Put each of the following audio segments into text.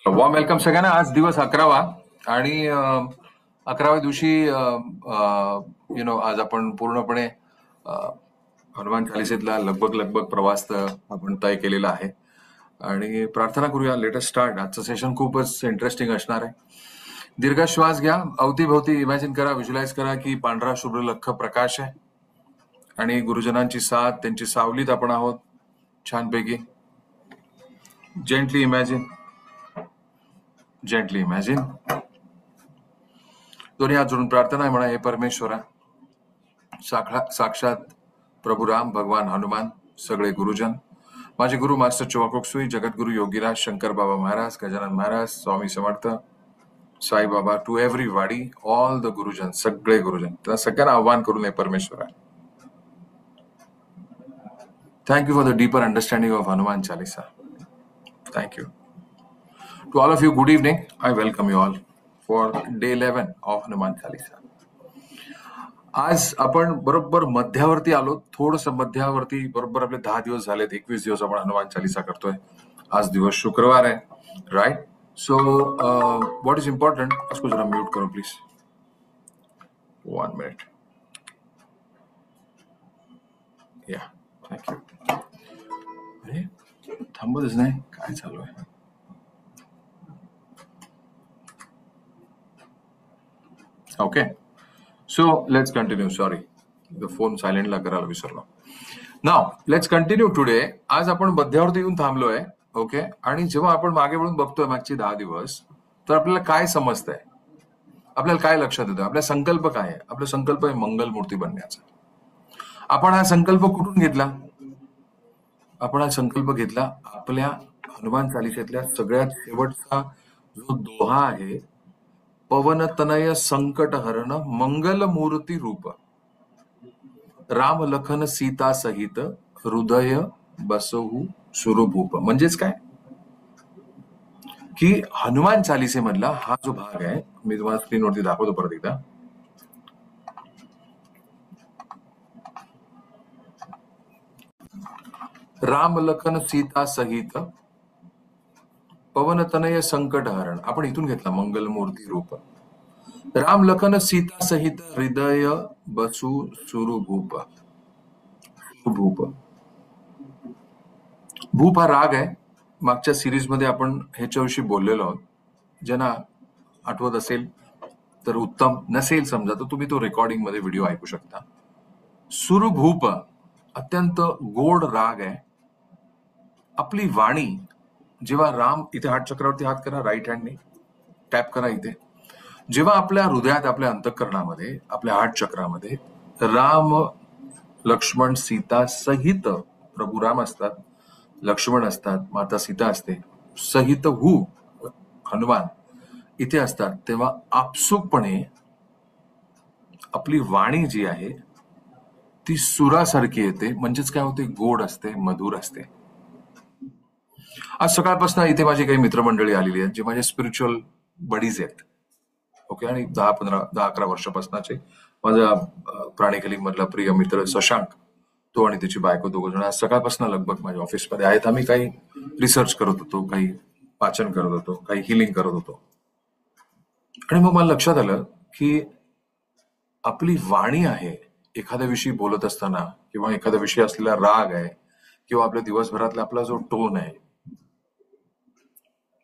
Warm welcome सगळ्यांना. आज दिवस 11वा आणि 11व्या दिवशी आज आपण पूर्णपणे हनुमान चालिसेतला लगभग प्रवास आपण तय केलेला आहे आणि प्रार्थना करूया. Latest start. आजचं सेशन खूपच इंटरेस्टिंग असणार आहे. दीर्घ श्वास घ्या. अवतीभोवती इमॅजिन करा, व्हिज्युअलाइज करा की पांढरा शुभ्र लख्ख प्रकाश आहे आणि गुरुजनांची साथ, त्यांची सावलीत आपण आहोत. छानपैकी जेंटली इमॅजिन. दोन्ही हात जोडून प्रार्थना आहे म्हणा. हे परमेश्वरा, साक्षात प्रभू राम, भगवान हनुमान, सगळे गुरुजन, माझे गुरु मास्टर चोवाकोक्सुई, जगद्गुरु Yogiraj, Shankar Baba Maharaj, Gajanan Maharaj, Swami Samarth, Sai Baba, to everybody, all the गुरुजन, सगळे गुरुजन, त्या सगळ्यांना आव्हान करून हे परमेश्वरा, thank you for the deeper understanding of Hanuman Chalisa. Thank you. To all of you, good evening. I welcome you all for day 11 of Hanuman Chalisa. आज आपण बरोबर मध्यावरती आलो. थोडस मध्यावरती बरोबर आपले 10 दिवस झालेत. 21 दिवस आपण हनुमान चालिसा करतोय. आज दिवस शुक्रवार आहे, right? So what is important, उसको जरा म्यूट करो प्लीज. 1 minute. या, थँक्यू. अरे थांबतच नाही, काय चालू आहे? Okay, so let's continue. Sorry, the phone सायलेंटला करायला विसरलो. Now let's continue today. आज आपण मध्यावरती येऊन थांबलोय. ओके, आणि जेव्हा आपण मागे वळून बघतोय मागचे 10 दिवस, तर आपल्याला काय समजतंय, आपल्याला काय लक्षात येतं, आपला संकल्प काय आहे? आपला संकल्प आहे मंगलमूर्ती बनण्याचा. आपण हा संकल्प कुठून घेतला? आपण हा संकल्प घेतला आपल्या हनुमान चालिसेतल्या सगळ्यात शेवटचा जो दोहा आहे, पवन तनय संकट हरण मंगल मूर्ती रूप, राम लखन सीता सहित हृदय बसहु सुरभूप. म्हणजेच काय की हनुमान चालिसेमधला हा जो भाग आहे, मी तुम्हाला स्क्रीनवरती दाखवतो परत एकदा. राम लखन सीता सहित पवन तनय संकट हरण, आपण इथून घेतला मंगल मूर्ती रूप. राम लखन सीता सहित हृदय बसू सुरभूप. भूप हा राग आहे. मागच्या सिरीज मध्ये आपण ह्याच्याविषयी बोललेलो आहोत. ज्यांना आठवत असेल तर उत्तम, नसेल समजा तर तुम्ही तो रेकॉर्डिंग मध्ये व्हिडिओ ऐकू शकता. सुरभूप अत्यंत गोड राग आहे. आपली वाणी जेव्हा राम, इथे हात चक्रावरती हात करा, राईट हँडने टॅप करा इथे. जेव्हा आपल्या हृदयात, आपल्या अंतःकरणामध्ये, आपल्या हात चक्रामध्ये राम लक्ष्मण सीता सहित प्रभू राम असतात, लक्ष्मण असतात, माता सीता असते, सहित हनुमान इथे असतात, तेव्हा आपसुकपणे आपली वाणी जी आहे ती सुरासारखी येते. म्हणजेच काय होते? गोड असते, मधुर असते. आज सकाळपासून इथे माझी काही मित्रमंडळी आलेली आहेत, जे माझे स्पिरिच्युअल बडीज आहेत. ओके, आणि 10-11 वर्षापासूनचे माझा प्राणिकलिंग मधला प्रिय मित्र शशांक, तो आणि त्याची बायको, दोघ जण आज सकाळपासून लगभग माझ्या ऑफिसमध्ये आहेत. आम्ही काही रिसर्च करत होतो, काही वाचन करत होतो, काही हिलिंग करत होतो. आणि मग मला लक्षात आलं की आपली वाणी आहे, एखाद्या विषयी बोलत असताना किंवा एखाद्या विषयी असलेला राग आहे किंवा आपल्या दिवसभरातला आपला जो टोन आहे,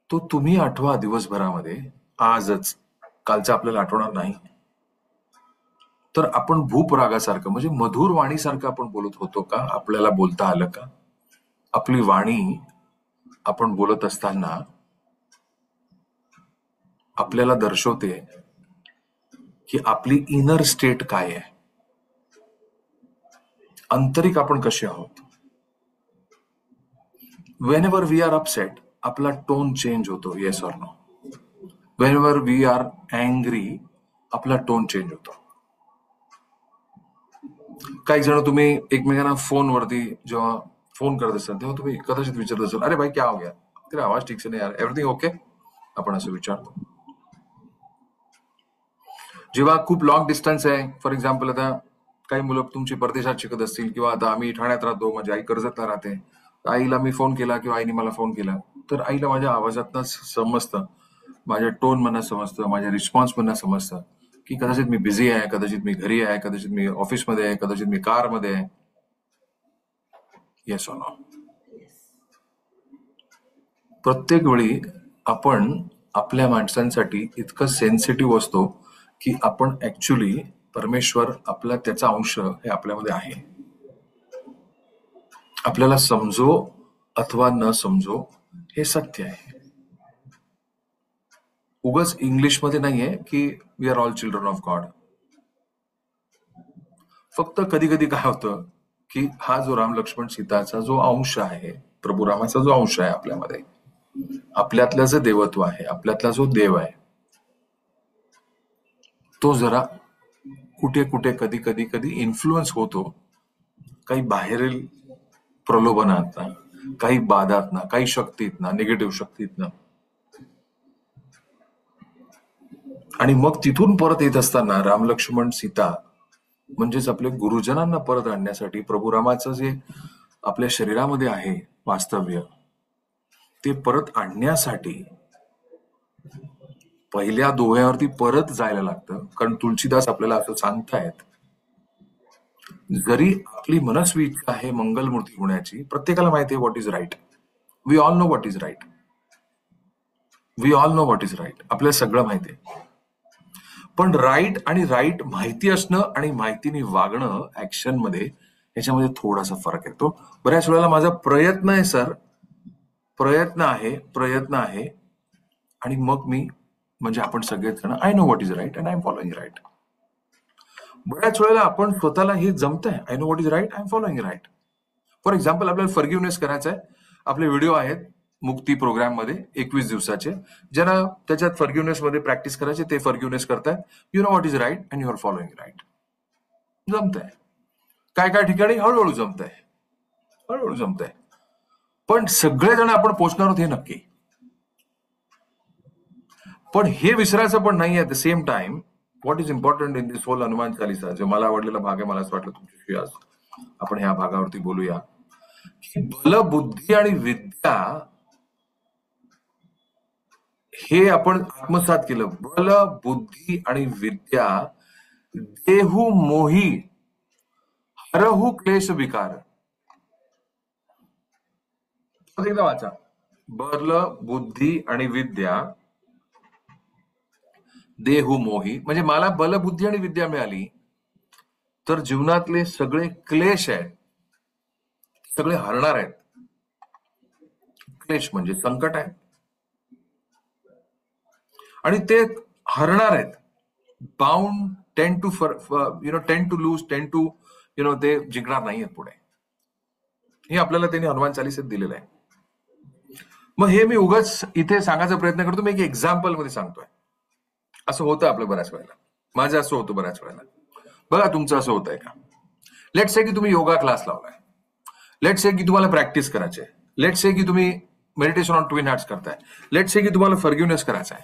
तो तुम्ही आठवा दिवसभरामध्ये, आजच. कालचं आपल्याला आठवणार नाही. तर आपण भूप रागासारखं, म्हणजे मधुर वाणीसारखं आपण बोलत होतो का? आपल्याला बोलता आलं का? आपली वाणी आपण बोलत असताना आपल्याला दर्शवते की आपली इनर स्टेट काय आहे, आंतरिक आपण कसे आहोत. वेन वी आर अपसेट, आपला टोन चेंज होतो, yes or no? When we are angry, आपला टोन चेंज होतो. काही जण तुम्ही एकमेकांना फोनवरती जेव्हा फोन करत असाल तेव्हा तुम्ही कदाचित विचारत असाल, अरे भाई क्या हो गया, तेरा आवाज ठीक से नाही यार, एव्हरीथिंग ओके, आपण असं विचारतो. जेव्हा खूप लॉंग डिस्टन्स आहे, फॉर एक्झाम्पल आता काही मुलं तुमची परदेशात शिकत असतील, किंवा आता आम्ही ठाण्यात राहतो, माझी आई कर्जतला राहते, आईला मी फोन केला किंवा आईने मला फोन केला, तर आईला माझ्या आवाजातनं समजतं, माझ्या टोन मधनं समजतं, माझ्या रिस्पॉन्स मधनं समजतं की कदाचित मी बिझी आहे, कदाचित मी घरी आहे, कदाचित मी ऑफिसमध्ये आहे, कदाचित मी कारमध्ये आहे. Yes or no? प्रत्येक वेळी आपण आपल्या माणसांसाठी इतकं सेन्सिटिव्ह असतो की आपण ऍक्च्युली परमेश्वर आपला त्याचा अंश हे आपल्यामध्ये आहे. आपल्याला समजो अथवा न समजो हे सत्य आहे. उगाच इंग्लिशमध्ये नाहीये की we are all children of God. फक्त कधी कधी काय होतं की हा जो राम लक्ष्मण सीताचा जो अंश आहे, प्रभू रामाचा जो अंश आहे आपल्यामध्ये, आपल्यातलं जे देवत्व आहे, आपल्यातला जो देव आहे, तो जरा कुठे कुठे कधी कधी कधी इन्फ्लुएन्स होतो काही बाहेरील प्रलोभनातनं, काही बाधातनं, काही शक्तीतनं, निगेटिव्ह शक्तीतनं. आणि मग तिथून परत येत असताना राम लक्ष्मण सीता म्हणजेच आपल्या गुरुजनांना परत आणण्यासाठी प्रभू रामाचं जे आपल्या शरीरामध्ये आहे वास्तव्य, ते परत आणण्यासाठी पहिल्या दोह्यावरती परत जायला लागतं. कारण तुलसीदास आपल्याला असं सांगतायत, जरी आपली मनस्वी इच्छा आहे मंगलमूर्ती होण्याची, प्रत्येकाला माहिती आहे what is right. We all know what is right. We all know what is right. आपल्याला सगळं माहिती आहे. पण राईट आणि राईट माहिती असणं आणि माहितीने वागणं ऍक्शन मध्ये, ह्याच्यामध्ये थोडासा फरक येतो. बऱ्याच वेळेला माझा प्रयत्न आहे सर, प्रयत्न आहे आणि मग मी म्हणजे आपण सगळेच जण I know what is right and I am following right. बऱ्याच वेळेला आपण स्वतःला हे जमतंय, I know what is right, I am following right. For example, आपल्याला फॉरगिव्हनेस करायचं आहे. आपले व्हिडिओ आहेत मुक्ती प्रोग्राम मध्ये 21 दिवसाचे. ज्यांना त्याच्यात फॉरगिव्हनेस मध्ये प्रॅक्टिस करायचे ते फॉरगिव्हनेस करतायत. You know what is right and you are following right. जमतंय. काय काय ठिकाणी हळूहळू जमतंय. पण सगळेजण आपण पोचणार आहोत हे नक्की. पण हे विसरायचं पण नाही. At the same time what is important in this whole Hanuman Chalisa, जो मला आवडलेला भाग आहे, मला असं वाटलं तुमच्याशी आज आपण ह्या भागावरती बोलूया की बल, बुद्धी आणि विद्या हे आपण आत्मसात केलं. बल, बुद्धी आणि विद्या देहू मोही हरहू क्लेश विकार. एकदा वाचा. बल, बुद्धी आणि विद्या देहू मोही, म्हणजे मला बल, बुद्धी आणि विद्या मिळाली तर जीवनातले सगळे क्लेश आहेत सगळे हरणार आहेत. क्लेश म्हणजे संकट आहे आणि ते हरणार आहेत. बाउंड टेन टू लूज, ते जिंकणार नाही आहेत पुढे. हे आपल्याला त्यांनी हनुमान चालीसेत दिलेलं आहे. मग हे मी उगाच इथे सांगायचा प्रयत्न करतो. मी एक एक्झाम्पल मध्ये सांगतोय. असं होतं आपलं बऱ्याच वेळेला. माझं असं होतं बऱ्याच वेळेला. बघा तुमचं असं होतंय का? लेट्स से की तुम्ही योगा क्लास लावलाय. लेट्स से की तुम्हाला प्रॅक्टिस करायची आहे. लेट्स से की तुम्ही मेडिटेशन ऑन ट्विन हार्ट्स करताय. लेट्स से की तुम्हाला फॉरगिव्हनेस करायचा आहे.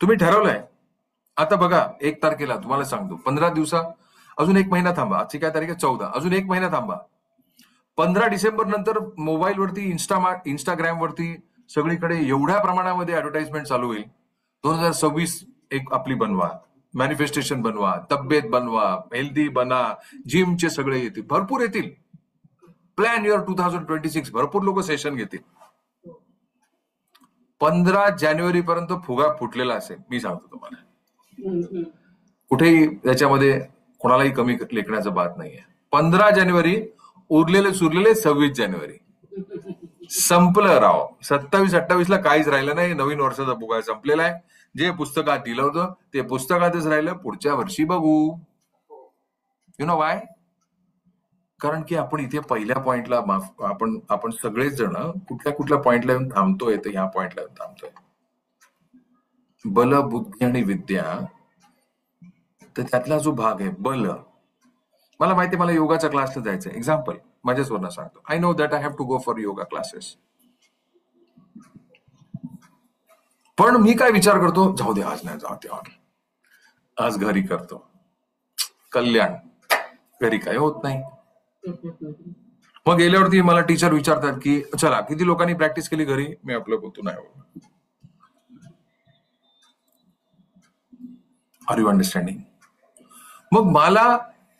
तुम्ही ठरवलंय. आता बघा 1 तारखेला तुम्हाला सांगतो, 15 दिवसा अजून 1 महिना थांबा. आजची काय तारीख आहे? 14. अजून 1 महिना थांबा. 15 डिसेंबर नंतर मोबाईलवरती, इंस्टाग्राम वरती सगळीकडे एवढ्या प्रमाणामध्ये ऍडव्हर्टाइजमेंट चालू होईल. 2026 एक आपली बनवा, मॅनिफेस्टेशन बनवा, तब्येत बनवा, हेल्दी बना, जिमचे सगळे येतील, भरपूर येतील. Plan your 2026. भरपूर लोक सेशन घेतील. 15 जानेवारी पर्यंत फुगा फुटलेला असेल. मी सांगतो तुम्हाला, कुठेही त्याच्यामध्ये कोणालाही कमी लेखण्याचं बात नाहीये. 15 जानेवारी उरलेले सुरलेले 26 जानेवारी संपलं राव. 27-28 ला काहीच राहिलं नाही. नवीन वर्षाचा फुगा संपलेला आहे. जे पुस्तकात दिलं होतं ते पुस्तकातच राहिलं. पुढच्या वर्षी बघू. You know Y? कारण की आपण इथे पहिल्या पॉइंटला आपण सगळेच जण कुठल्या पॉइंटला येऊन थांबतोय, तर ह्या पॉइंटला येऊन थांबतोय. बल, बुद्धी आणि विद्या. तर त्यातला जो भाग आहे बल, मला माहिती आहे मला योगाच्या क्लासला जायचंय. एक्झाम्पल माझ्याच वरनं सांगतो. I know that I have to go for yoga classes. पण मी काय विचार करतो, जाऊ दे आज नाही जाऊ दे, आज घरी करतो. कल्याण घरी काय होत नाही. मग गेल्यावरती मला टीचर विचारतात की चला किती लोकांनी प्रॅक्टिस केली घरी. मी आपलं बोलतो नाही. Are you understanding? मग मला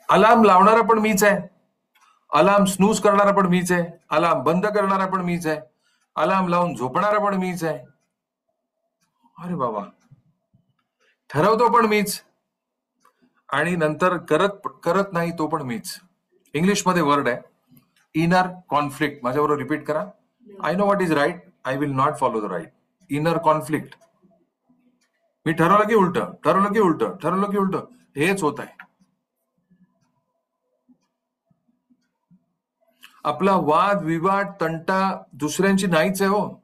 अलार्म लावणारा पण मीच आहे, अलार्म स्नूज करणारा पण मीच आहे, अलार्म बंद करणारा पण मीच आहे, अलार्म लावून झोपणारा पण मीच आहे. अरे बाबा, ठरवतो पण मीच आणि नंतर करत नाही तो पण मीच. इंग्लिशमध्ये वर्ड आहे इनर कॉन्फ्लिक्ट. माझ्याबरोबर रिपीट करा. I know what is right, I will not follow the right. Inner conflict. मी ठरवलं की उलट, ठरवलं की उलट, ठरवलं की उलट, हेच होत आहे. आपला वाद विवाद तंटा दुसऱ्यांची नाहीच आहे हो.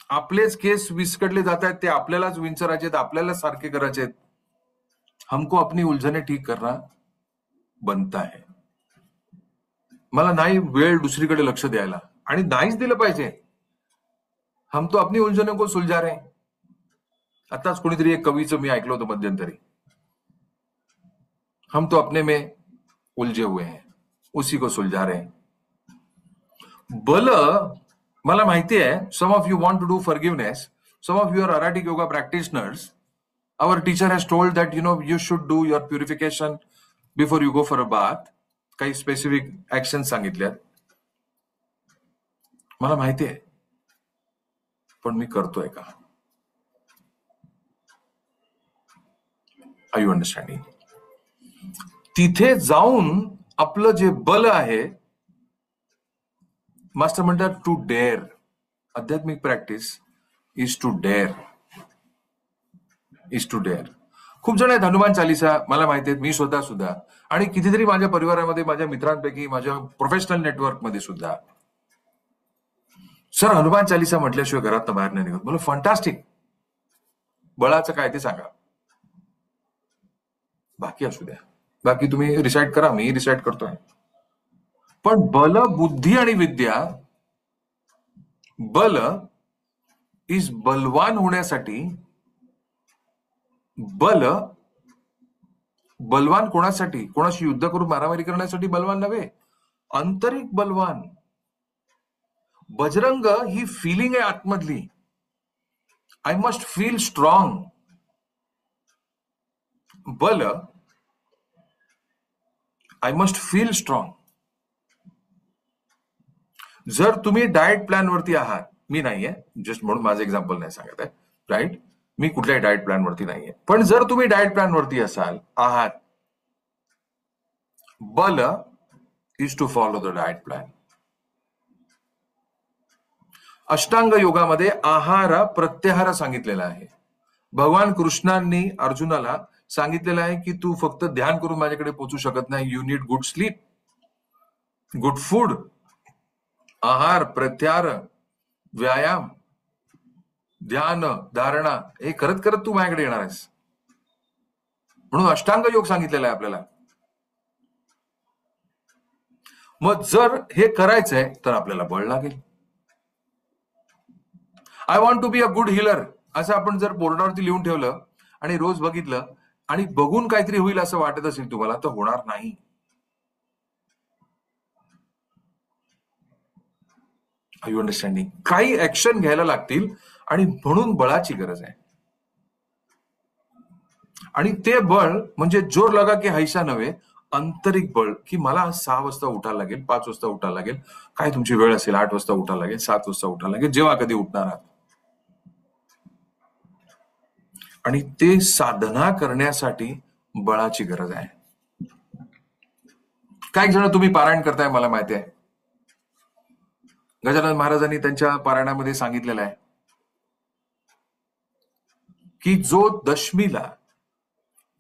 आपलेच केस विस्कटले जात आहेत, ते आपल्यालाच विंचरायचे, आपल्यालाच सारखे करायचे. हमको अपनी उलझने ठीक करना बनता है. मला नाही वेळ दुसरीकडे लक्ष द्यायला, आणि नाहीच दिलं पाहिजे. हम तो अपनी उलझने को सुलझा रहे. आताच कोणीतरी एक कवीचं मी ऐकलं होतं मध्यंतरी, हम तो अपने में उलझे हुए हैं, उसी को सुलझा रहे. बल मला माहिती आहे, some of you want to do forgiveness, some of your अराटिक yoga practitioners. Our teacher has told that you should do your purification before you go for a bath. काही स्पेसिफिक ऍक्शन सांगितल्यात, मला माहिती आहे, पण मी करतोय का? Are you understanding? तिथे जाऊन आपलं जे बल आहे, मास्टर म्हणतात टू डेअर. आध्यात्मिक practice is to dare, is to dare. खूप जण आहेत हनुमान चालिसा, मला माहिती आहे, मी स्वतः सुद्धा, आणि कितीतरी माझ्या परिवारामध्ये, माझ्या मित्रांपैकी, माझ्या प्रोफेशनल नेटवर्कमध्ये सुद्धा, सर हनुमान चालिसा म्हटल्याशिवाय घरात बाहेर नाही निघत. मला फंटास्टिक. बळाचं काय ते सांगा, बाकी असू द्या, बाकी तुम्ही रिसाइड करा, मी रिसाइड करतोय. पण बल, बुद्धी आणि विद्या, बल इज बलवान होण्यासाठी. बलवान कोणासाठी? कोणाशी युद्ध करून मारामारी करण्यासाठी बलवान नव्हे, आंतरिक बलवान. बजरंग ही फिलिंग आहे आतमधली. I must feel strong. बल, आय मस्ट फील स्ट्रॉंग. जर तुम्ही डाएट प्लॅन वरती आहात, मी नाहीये, जस्ट म्हणून माझं एक्झाम्पल नाही सांगत आहे, राईट? मी कुठल्याही डाएट प्लॅन वरती नाहीये, पण जर तुम्ही डाएट प्लॅन वरती आहात, बल is to follow the diet plan. Ashtanga योगामध्ये आहार प्रत्याहार सांगितलेला आहे. भगवान कृष्णांनी अर्जुनाला सांगितलेलं आहे की तू फक्त ध्यान करून माझ्याकडे पोहोचू शकत नाही. You need good sleep, good food. आहार, प्रत्याहार, व्यायाम, ध्यान, धारणा, हे करत करत तू माझ्याकडे येणार आहेस. म्हणून अष्टांग योग सांगितलेला आहे आपल्याला. मग जर हे करायचंय तर आपल्याला बळ लागेल. I want to be a good healer असं आपण जर बोर्डावरती लिहून ठेवलं आणि रोज बघितलं आणि बघून काहीतरी होईल असं वाटत असेल तुम्हाला, तर होणार नाही. Are you understanding? काही ऍक्शन घ्यायला लागतील, आणि म्हणून बळाची गरज आहे. आणि ते बळ म्हणजे जोर लगा की हैसा नव्हे, आंतरिक बळ, की मला 6 वाजता उठायला लागेल, 5 वाजता उठायला लागेल, काय तुमची वेळ असेल, 8 वाजता उठायला लागेल, 7 वाजता उठायला लागेल, जेव्हा कधी उठणार आहात. आणि ते साधना करण्यासाठी बळाची गरज आहे. काही जण तुम्ही पारायण करताय, मला माहिती आहे. गजानन महाराजांनी त्यांच्या पारायणामध्ये सांगितलेलं आहे की जो दशमीला,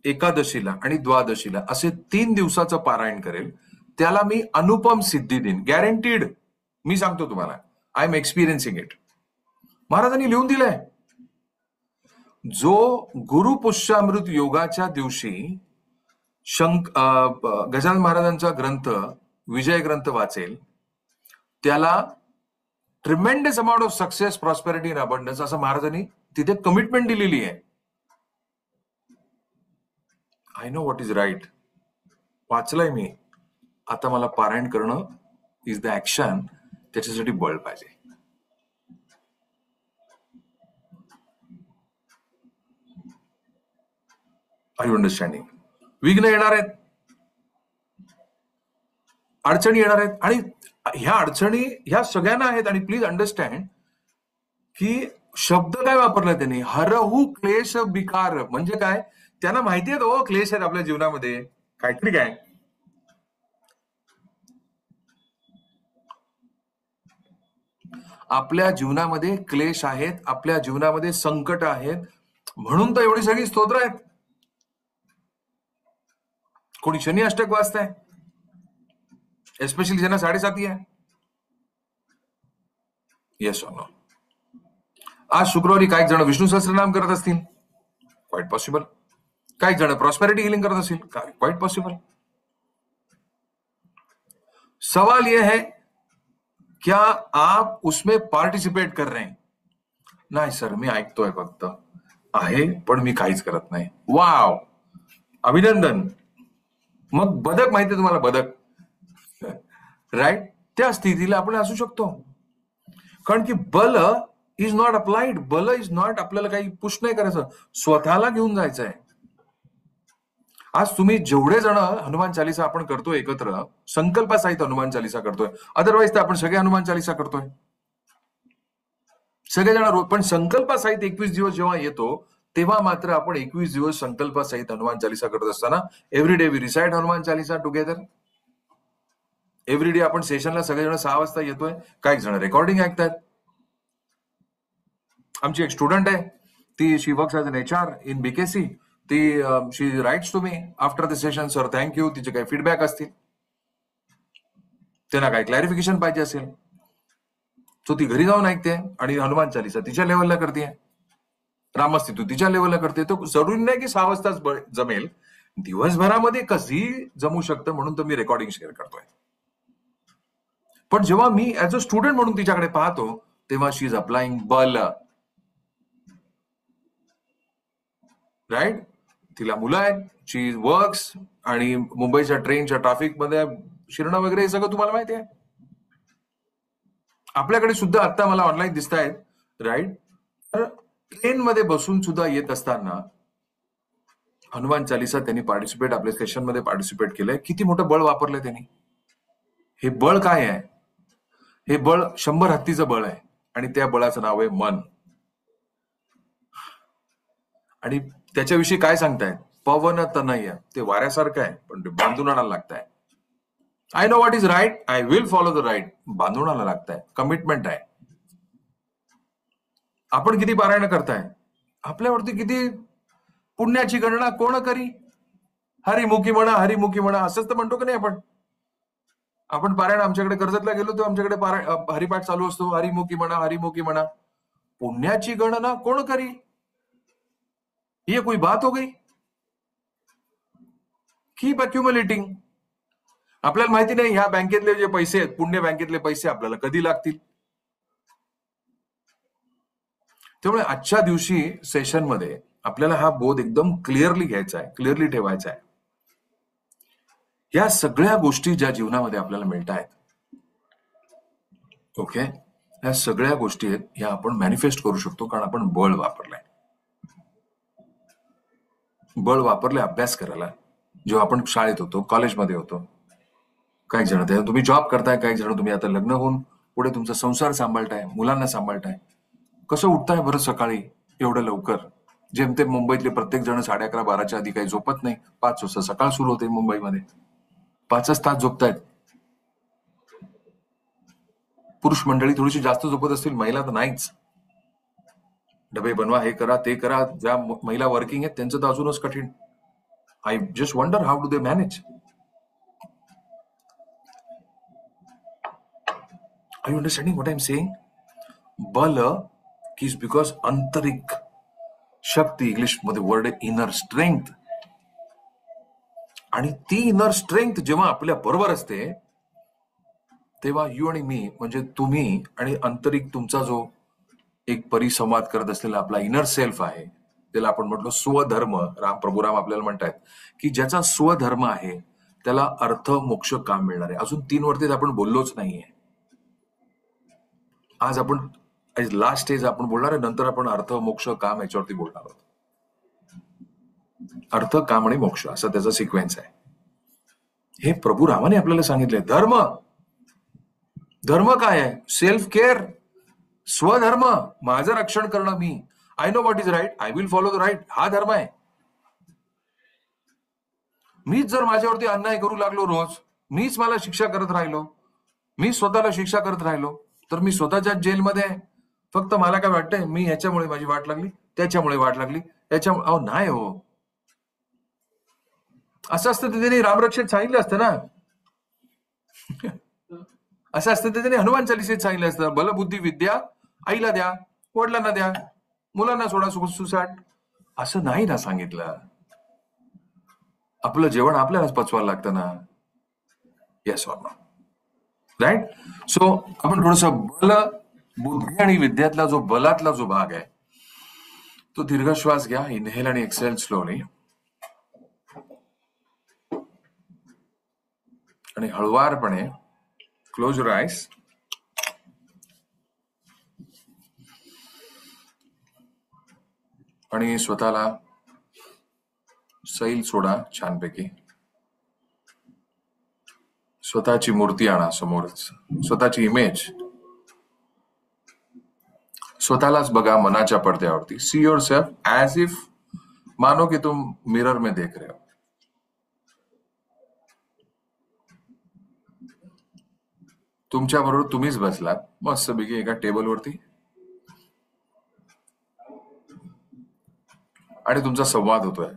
एकादशीला आणि द्वादशीला असे 3 दिवसाचं पारायण करेल, त्याला मी अनुपम सिद्धी देईन, गॅरंटीड. मी सांगतो तुम्हाला, आय एम एक्सपिरियन्सिंग इट. महाराजांनी लिहून दिलंय. जो गुरुपुष्यामृत योगाच्या दिवशी गजानन महाराजांचा ग्रंथ, विजय ग्रंथ वाचेल, त्याला tremendous amount of success, prosperity in abundance असं महाराजांनी तिथे कमिटमेंट दिलेली आहे. I know what is right, वाचलंय मी. आता मला पारायण करणं इज द ऍक्शन, त्याच्यासाठी बळ पाहिजे. Are you understanding? विघ्न येणार आहेत, अडचणी येणार आहेत, आणि ह्या अडचणी ह्या सगळ्यांना आहेत. आणि प्लीज अंडरस्टँड की शब्द काय वापरलाय त्यांनी, हरहू क्लेश बिकार. म्हणजे काय, त्यांना माहिती आहे हो क्लेश आहेत आपल्या जीवनामध्ये, काहीतरी काय. आपल्या जीवनामध्ये क्लेश आहेत, आपल्या जीवनामध्ये संकट आहेत, म्हणून तर एवढी सगळी स्तोत्र आहेत. कोणी शनी अष्टक वाचताय, एस्पेशली ज्यांना 7.5 आहे. Yes or no? आज शुक्रवारी काही जण विष्णू सहस्त्रनाम करत असतील, क्वाइट पॉसिबल. काही जण प्रॉस्पेरिटी हिलिंग करत असतील, क्वाइट पॉसिबल. सवाल यह है क्या आप उसमें पार्टिसिपेट कर रहे हैं? नाही सर, मी ऐकतोय फक्त आहे, पण मी काहीच करत नाही. वाव, अभिनंदन. मग बदक माहिती आहे तुम्हाला, बदक, राईट? त्या स्थितीला आपण असू शकतो. कारण की बल इज नॉट अप्लाइड, बल इज नॉट, आपल्याला काही पुश नाही करायचं, स्वतःला घेऊन जायचं आहे. आज तुम्ही जेवढे जण हनुमान चालिसा आपण करतोय एकत्र, संकल्पासहित हनुमान चालिसा करतोय, अदरवाईज तर आपण सगळे हनुमान चालिसा करतोय सगळेजण रोज. पण संकल्पासहित 21 दिवस जेव्हा येतो, तेव्हा मात्र आपण 21 दिवस संकल्पासहित हनुमान चालिसा करत असताना every day we recite Hanuman Chalisa together. Every day आपण सेशनला सगळेजण 6 वाजता येतोय. काही जण रेकॉर्डिंग ऐकतात. आमची एक स्टुडंट आहे, ती she works as an HR in BKC. ती she writes to me after the session, sir thank you. तिचे काही फीडबॅक असतील, त्यांना काही क्लॅरिफिकेशन पाहिजे असेल, तो ती घरी जाऊन ऐकते आणि हनुमान चालिसा तिच्या लेवलला करते, रामस्तुती तिच्या लेवलला करते. तो जरुरी नाही की 6 वाजताच जमेल, दिवसभरामध्ये कधी जमू शकतं, म्हणून तर मी रेकॉर्डिंग शेअर करतोय. पण जेव्हा मी ऍज अ स्टुडंट म्हणून तिच्याकडे पाहतो, तेव्हा शी इज अप्लाइंग बल, राईट? तिला मुलं आहेत, शी वर्क्स, आणि मुंबईच्या ट्रेनच्या ट्रॅफिक मध्ये शिरणं वगैरे हे सगळं तुम्हाला माहिती आहे. आपल्याकडे सुद्धा आता मला ऑनलाईन दिसत आहेत, राईट? तर ट्रेन मध्ये बसून सुद्धा येत असताना हनुमान चालिसा त्यांनी पार्टिसिपेट, आपल्या सेशन मध्ये पार्टिसिपेट केलंय. किती मोठं बळ वापरलंय त्यांनी. हे बळ काय आहे? हे बळ 100 हत्तीचं बळ आहे, आणि त्या बळाचं नाव आहे मन. आणि त्याच्याविषयी काय सांगताय? पवन तनय, ते वाऱ्यासारखं आहे, पण ते बांधून आणायला लागतंय. I know what is right, I will follow the right. बांधून आणायला लागतंय, कमिटमेंट आहे. आपण किती पारायण करताय? आपल्यावरती किती पुण्याची गणना कोण करी? हरिमुखी म्हणा, हरिमुखी म्हणा, असंच तर म्हणतो की नाही आपण? आपण पारायण, आमच्याकडे कर्जतला गेलो तर आमच्याकडे हरिपाठ चालू असतो, हरिमुखी म्हणा, हरिमुखी म्हणा. पुण्याची गणना कोण करी? ये कोई बात हो गई? कीप अक्युमुलेटिंग. आपल्याला माहिती नाही ह्या बँकेतले जे पैसे आहेत, पुण्य बँकेतले पैसे आपल्याला कधी लागतील. त्यामुळे आजच्या दिवशी सेशनमध्ये आपल्याला हा बोध एकदम क्लिअरली घ्यायचा आहे, क्लिअरली ठेवायचा आहे. या सगळ्या गोष्टी ज्या जीवनामध्ये आपल्याला मिळत आहेत, ओके, या सगळ्या गोष्टी आहेत, ह्या आपण मॅनिफेस्ट करू शकतो, कारण आपण बळ वापरलंय. बळ वापरले अभ्यास करायला. जेव्हा आपण शाळेत होतो, कॉलेजमध्ये होतो, काही जण तुम्ही जॉब करताय, काही जण तुम्ही आता लग्न होऊन पुढे तुमचा संसार सांभाळताय, मुलांना सांभाळताय. कसं उठताय बरं सकाळी एवढं लवकर? जेमतेम मुंबईतले प्रत्येक जण 11:30-12च्या आधी काही झोपत नाही. 5 वाजता सकाळ सुरू होते मुंबईमध्ये, 5च तास झोपतायत. पुरुष मंडळी थोडीशी जास्त झोपत असतील, महिला तर नाहीच. डबे बनवा, हे करा, ते करा. ज्या महिला वर्किंग आहेत त्यांचं तर अजूनच कठीण. I just wonder how do they manage. Are you understanding what I am saying? बल इज बिकॉज आंतरिक शक्ती, इंग्लिश मध्ये वर्ड आहे इनर स्ट्रेंथ. आणि ती इनर स्ट्रेंथ जेव्हा आपल्या बरोबर असते, तेव्हा यू आणि मी, म्हणजे तुम्ही आणि आंतरिक तुमचा जो एक परिसंवाद करत असलेला आपला इनर सेल्फ आहे, त्याला आपण म्हटलो स्वधर्म. प्रभुराम आपल्याला म्हणतात की ज्याचा स्वधर्म आहे, त्याला अर्थ मोक्ष काम मिळणार आहे. अजून 3 वरती आपण बोललोच नाहीये. आज आपण लास्ट स्टेज आपण बोलणार आहे, नंतर आपण अर्थ मोक्ष काम याच्यावरती बोलणार आहोत. अर्थ काम आणि मोक्ष असं त्याचा सिक्वेन्स आहे. हे प्रभू रामाने आपल्याला सांगितलंय. धर्म काय आहे? सेल्फ केअर, स्वधर्म, माझं रक्षण करणं. मी I know what is right, I will follow the right. हा धर्म आहे. मीच जर माझ्यावरती अन्याय करू लागलो रोज, मीच मला शिक्षा करत राहिलो, मी स्वतःला शिक्षा करत राहिलो, तर मी स्वतःच्या जेलमध्ये आहे. फक्त मला काय वाटतंय, मी ह्याच्यामुळे माझी वाट लागली, त्याच्यामुळे वाट लागली, याच्यामुळे. अहो नाही हो, असं असतं तर त्यांनी रामरक्षेत सांगितलं असतं ना. असं असतं तर त्यांनी हनुमान चालिसेत सांगितलं असतं, बलबुद्धी विद्या आईला द्या, वडिलांना द्या, मुलांना सोडा सुसाट. असं नाही ना सांगितलं. आपलं जेवण आपल्यालाच पचवायला लागतं ना. Yes or no, right? So आपण थोडस बल, बुद्धी आणि विद्यातला जो बलातला जो भाग आहे तो दीर्घ श्वास घ्या. इनहेल आणि एक्सेल स्लोली, आणि हळुवारपणे क्लोज युअर आयज. आणि स्वतःला सैल सोडा छानपैकी. स्वतःची मूर्ती आणा समोरच, स्वतःची इमेज. स्वतःलाच बघा मनाच्या पडद्यावरती. See your self as if मानो की तुम मिरर में देख रहे हो. तुमच्या बरोबर तुम्हीच बसलात मस्तपैकी एका टेबलवरती, आणि तुमचा संवाद होतोय,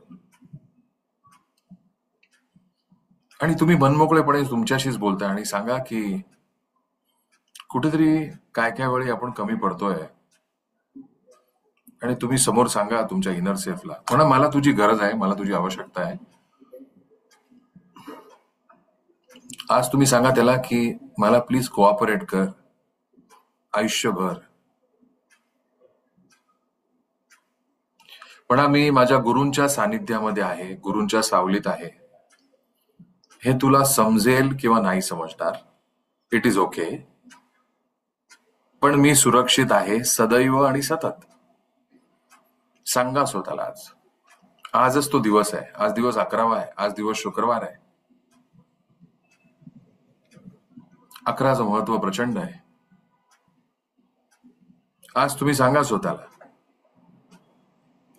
आणि तुम्ही मनमोकळेपणे तुमच्याशीच बोलताय. आणि सांगा की कुठेतरी काय काय वेळी आपण कमी पडतोय, आणि तुम्ही समोर सांगा तुमच्या इनर सेल्फला, म्हणा मला तुझी गरज आहे, मला तुझी आवश्यकता आहे. आज तुम्ही सांगा त्याला की मला प्लीज कोऑपरेट कर आयुष्यभर. म्हणा मी माझ्या गुरूंच्या सानिध्यामध्ये आहे, गुरूंच्या सावलीत आहे. हे तुला समजेल किंवा नाही समजणार, इट इज ओके, पण मी सुरक्षित आहे सदैव आणि सतत. सांगा स्वतःला आज. आजच तो दिवस आहे. आज दिवस 11वा आहे. आज दिवस शुक्रवार आहे. 11चं महत्व प्रचंड आहे. आज तुम्ही सांगा स्वतःला,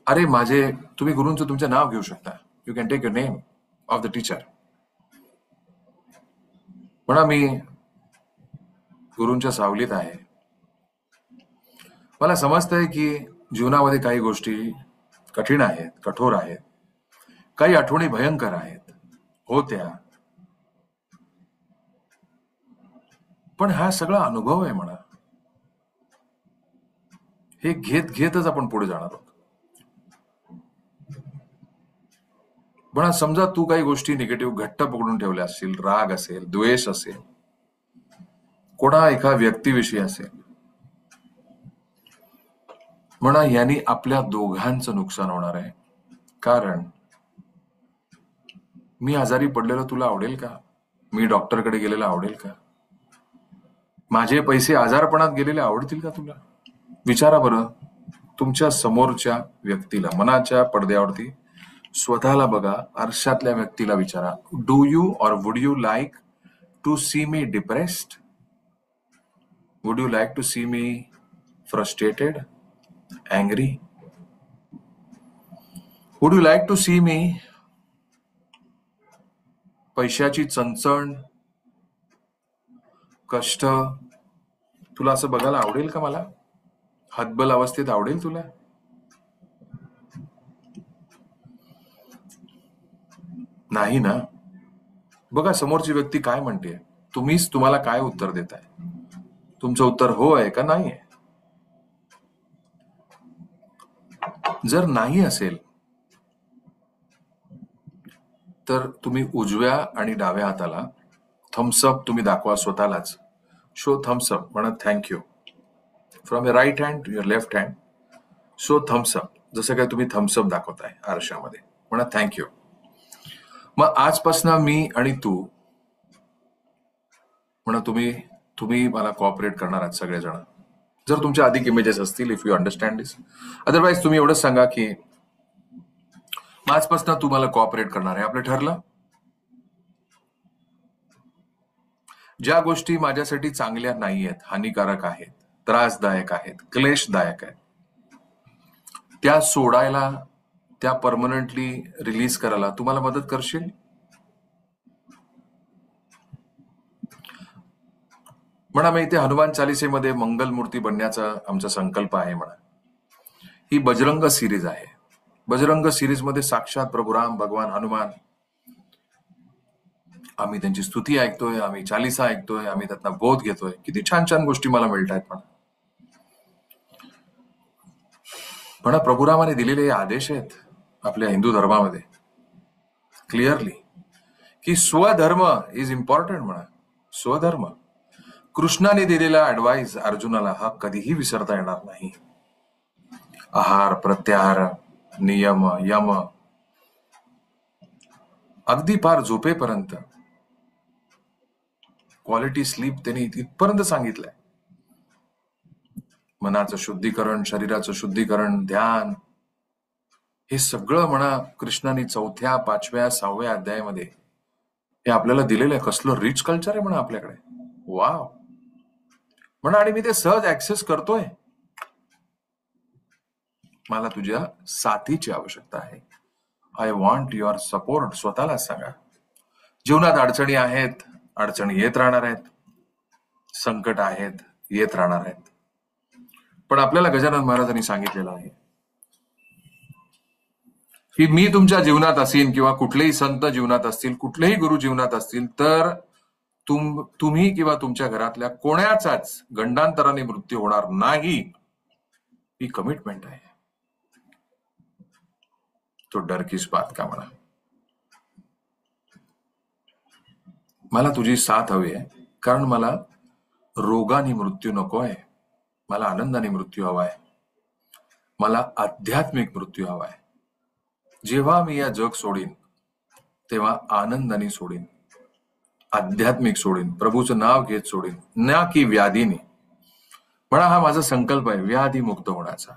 अरे माझे, तुम्ही गुरूंचं तुमचं नाव घेऊ शकता. You can take your name of the teacher. म्हणा मी गुरूंच्या सावलीत आहे. मला समजतंय की जीवनामध्ये काही गोष्टी कठीण आहेत, कठोर आहेत, काही आठवणी भयंकर आहेत, होत्या, पण हा सगळा अनुभव आहे. म्हणा हे घेत घेतच आपण पुढे जाणार आहोत. म्हणा समजा तू काही गोष्टी निगेटिव्ह घट्ट पकडून ठेवल्या असतील, राग असेल, द्वेष असेल, कोणा एका व्यक्तीविषयी असेल, म्हणा यांनी आपल्या दोघांचं नुकसान होणार आहे. कारण मी आजारी पडलेलं तुला आवडेल का? मी डॉक्टरकडे गेलेलं आवडेल का? माझे पैसे आजारपणात गेलेले आवडतील का तुला? विचारा बरं तुमच्या समोरच्या व्यक्तीला, मनाच्या पडद्यावरती स्वतःला बघा, आरशातल्या व्यक्तीला विचारा, do you or would you like to see me depressed? Would you like to see me frustrated, angry? Would you like to see me पैशाची चणचण, कष्ट, तुला असं बघायला आवडेल का? मला हतबल अवस्थेत आवडेल तुला? नाही ना. बघा समोरची व्यक्ती काय म्हणते, तुम्हीच तुम्हाला काय उत्तर देताय. तुमचं उत्तर हो आहे का नाही आहे? जर नाही असेल तर तुम्ही उजव्या आणि डाव्या हाताला थम्सअप तुम्ही दाखवा स्वतःलाच. शो थम्सअप, म्हणा thank you. From your right hand to your left hand show thumbs up. जसं काय तुम्ही थम्सअप दाखवताय आरशामध्ये, म्हणा थँक्यू. मग आजपासून मी आणि तू म्हणा, तुम्ही तुम्ही मला कॉपरेट करणार आहात सगळेजण. जर तुमच्या अधिक इमेजेस असतील, if you understand this. Otherwise तुम्ही एवढंच सांगा की आजपासून तू मला कॉपरेट करणार आहे. आपलं ठरलं. ज्या गोष्टी माझ्यासाठी चांगल्या नाही आहेत, हानिकारक आहेत, त्रासदायक आहेत, क्लेशदायक आहेत, त्या सोडायला, त्या परमनंटली रिलीज करायला तुम्हाला मदत करशील? म्हणा, मी इथे हनुमान चालिसेमध्ये मंगलमूर्ती बनण्याचा आमचा संकल्प आहे. म्हणा, ही बजरंग सिरीज आहे. बजरंग सिरीज मध्ये साक्षात प्रभू राम, भगवान हनुमान, आम्ही त्यांची स्तुती ऐकतोय, आम्ही चालिसा ऐकतोय, आम्ही त्यातनं बोध घेतोय. किती छान छान गोष्टी मला मिळत आहेत. म्हणा, प्रभुरामाने दिलेले आदेश आहेत आपल्या हिंदू धर्मामध्ये क्लिअरली की स्वधर्म इज इम्पॉर्टंट. म्हणा, स्वधर्म. कृष्णाने दिलेला ऍडवाइस अर्जुनाला हा कधीही विसरता येणार नाही. आहार, प्रत्याहार, नियम, यम, अगदी पार झोपेपर्यंत, क्वालिटी स्लीप त्यांनी इथपर्यंत सांगितलंय. मनाचं शुद्धीकरण, शरीराचं शुद्धीकरण, ध्यान, हे सगळं म्हणा कृष्णाने 4थ्या, 5व्या, 6व्या अध्यायामध्ये हे आपल्याला दिलेलं आहे. कसलं रिच कल्चर आहे म्हणा आपल्याकडे. वाव म्हणा. आणि मी ते सहज ऍक्सेस करतोय. मला तुझ्या साथीची आवश्यकता आहे. I want your support. स्वतःला सांगा. जीवनात अडचणी आहेत, अडचणी येत राहणार आहेत, संकट आहेत, येत राहणार आहेत. पण आपल्याला गजानन महाराजांनी सांगितलेलं आहे की मी तुमच्या जीवनात असेन किंवा कुठलेही संत जीवनात असतील, कुठलेही गुरु जीवनात असतील, तर तुम्ही किंवा तुमच्या घरातल्या कोणाचाच गंडांतराने मृत्यू होणार नाही. ही कमिटमेंट आहे. तो डर किस बात का. म्हणा, मला तुझी साथ हवी आहे, कारण मला रोगाने मृत्यू नको आहे. मला आनंदाने मृत्यू हवा आहे. मला आध्यात्मिक मृत्यू हवा आहे. जेव्हा मी या जग सोडीन तेव्हा आनंदाने सोडीन, आध्यात्मिक सोडीन, प्रभूचं नाव घेत सोडीन, ना की व्याधीने. म्हणा, हा माझा संकल्प आहे व्याधी मुक्त होण्याचा.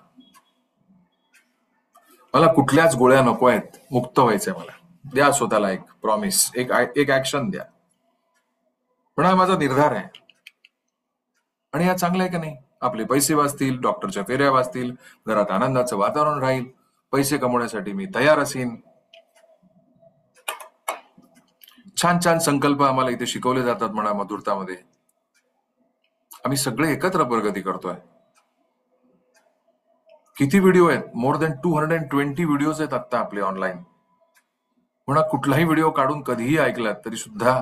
मला कुठल्याच गोळ्या नको आहेत, मुक्त व्हायचंय मला. द्या स्वतःला एक प्रॉमिस, एक ऍक्शन द्या. पण हा माझा निर्धार आहे. आणि हा चांगला आहे का नाही? आपले पैसे वाचतील, डॉक्टरच्या फेऱ्या वाचतील, घरात आनंदाचं वातावरण राहील, पैसे कमवण्यासाठी मी तयार असेन. छान छान संकल्प आम्हाला इथे शिकवले जातात म्हणा मधुरतामध्ये. आम्ही सगळे एकत्र प्रगती करतोय. किती व्हिडिओ आहेत? मोर दॅन 220 व्हिडिओज आहेत आता आपले ऑनलाईन. म्हणा, कुठलाही व्हिडिओ काढून कधीही ऐकलात तरी सुद्धा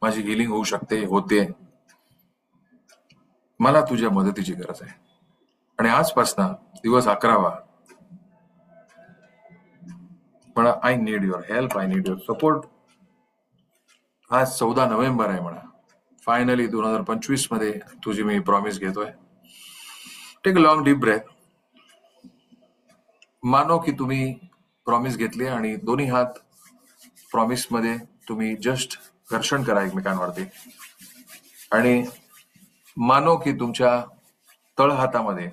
माझी हिलिंग होऊ शकते, होते. मला तुझ्या मदतीची गरज आहे. आणि आजपासून दिवस 11वा म्हणा, I need your help, I need your support. आज 14 नोव्हेंबर आहे म्हणा. फायनली 2025 मध्ये तुझी मी प्रॉमिस घेतोय. Take a long deep breath. मानो की तुम्ही प्रॉमिस घेतली आणि दोन्ही हात प्रॉमिस मध्ये तुम्ही जस्ट घर्षण करा एकमेकांवरती. आणि मानो की तुमच्या तळहातामध्ये,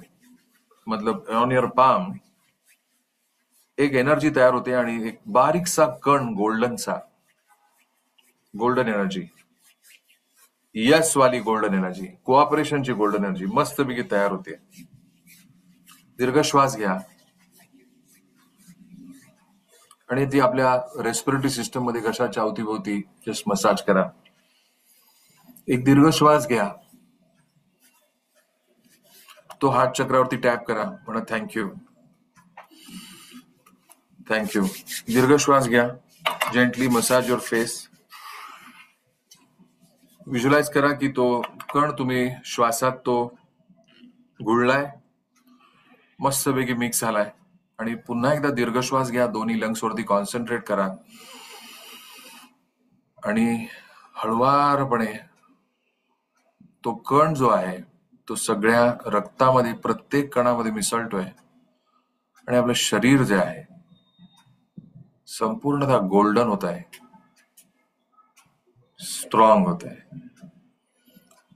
मतलब ऑन युअर पाम, एक एनर्जी तयार होते आणि एक बारीकसा कण, गोल्डन एनर्जी, यस वाली गोल्डन एनर्जी, कोऑपरेशनची गोल्डन एनर्जी मस्तपैकी तयार होते. दीर्घ श्वास घ्या आणि ती आपल्या रेस्पिरेटरी सिस्टम मध्ये घशाच्या अवतीभोवती जस्ट मसाज करा. एक दीर्घ श्वास घ्या, तो हार्ट चक्रावरती टॅप करा. म्हणा थँक्यू, थँक्यू. दीर्घ श्वास घ्या. Gently massage your face. Visualise करा की तो कण तुम्ही श्वासात तो गुळलाय, मस्तपैकी मिक्स झालाय. आणि पुन्हा एकदा दीर्घ श्वास घ्या. दोन्ही लंग्स वरती कॉन्सन्ट्रेट करा आणि हळुवारपणे तो कण जो आहे तो सगळ्या रक्तामध्ये, प्रत्येक कणामध्ये मिसळतोय. आणि आपलं शरीर जे आहे संपूर्णतः गोल्डन होत आहे, स्ट्रॉंग होत आहे,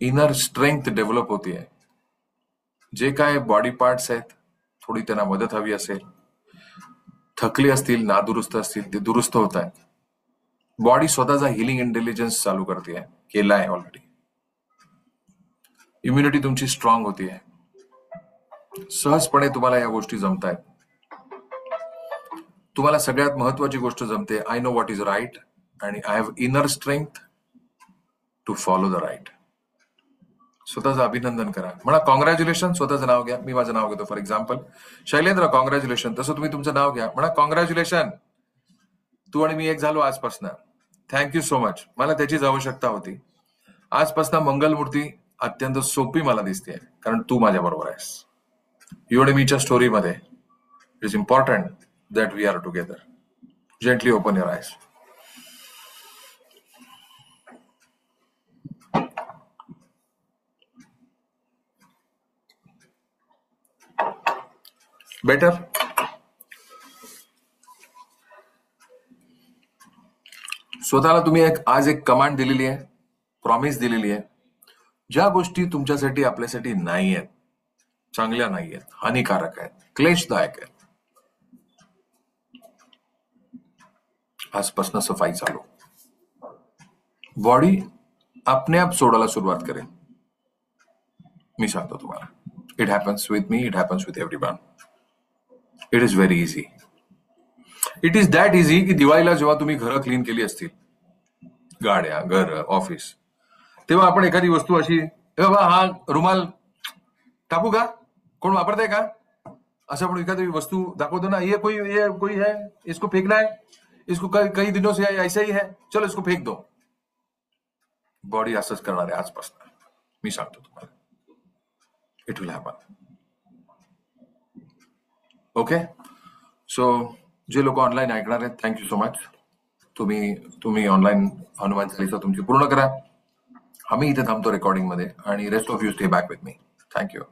इनर स्ट्रेंथ डेव्हलप होतीये. जे काय बॉडी पार्ट्स आहेत थोडी त्यांना मदत हवी असेल, थकले असतील, नादुरुस्त असतील, ते दुरुस्त होत आहेत. बॉडी स्वतःचा हिलिंग इंटेलिजन्स चालू करते, केलाय ऑलरेडी. इम्युनिटी तुमची स्ट्रॉंग होतीये. सहजपणे तुम्हाला या गोष्टी जमतायत. तुम्हाला सगळ्यात महत्वाची गोष्ट जमते, I know what is right आणि I have inner strength to follow the right. स्वतःचं अभिनंदन करा, म्हणा कॉंग्रॅच्युलेशन. स्वतःचं नाव घ्या. मी माझं नाव घेतो, फॉर एक्झाम्पल शैलेंद्र, कॉंग्रॅच्युलेशन. तसं तुम्ही तुमचं नाव घ्या, म्हणा कॉंग्रॅच्युलेशन, तू आणि मी एक झालो आजपासून. Thank you so much. मला त्याचीच आवश्यकता होती. आजपासून मंगलमूर्ती अत्यंत सोपी मला दिसते, कारण तू माझ्या बरोबर आहेस. यू आणि मीच्या स्टोरीमध्ये it is important that we are together. Gently open your eyes. Better. स्वतःला तुम्ही आज एक कमांड दिलेली आहे, प्रॉमिस दिलेली आहे. ज्या गोष्टी तुमच्यासाठी आपल्यासाठी नाही आहेत, चांगल्या नाही आहेत, हानिकारक आहेत, क्लेशदायक आहेत, आजपासून सफाई चालू. बॉडी आपणे आप सोडायला सुरुवात करेल. मी सांगतो तुम्हाला, it happens with me, it happens with everyone. It is very easy. It is that easy की दिवाळीला जेव्हा तुम्ही घरं क्लीन केली असतील, गाड्या, घर, ऑफिस, तेव्हा आपण एखादी वस्तू अशी, बाबा हा रुमाल टाकू का, कोण वापरताय का, असं आपण एखादी वस्तू दाखवतो ना, ये कोई है, इसको फेकना है, इसको कई दिनों से ऐसा ही है, चलो इसको फेक दो. बॉडी असंच करणार आहे आजपासून. मी सांगतो तुम्हाला, it will happen. Okay. So जे लोक ऑनलाईन ऐकणार आहेत, थँक्यू सो मच. तुम्ही ऑनलाईन हनुमान चालीसा तुमची पूर्ण करा. आम्ही इथे थांबतो रेकॉर्डिंग मध्ये, आणि rest of you stay back with me. Thank you.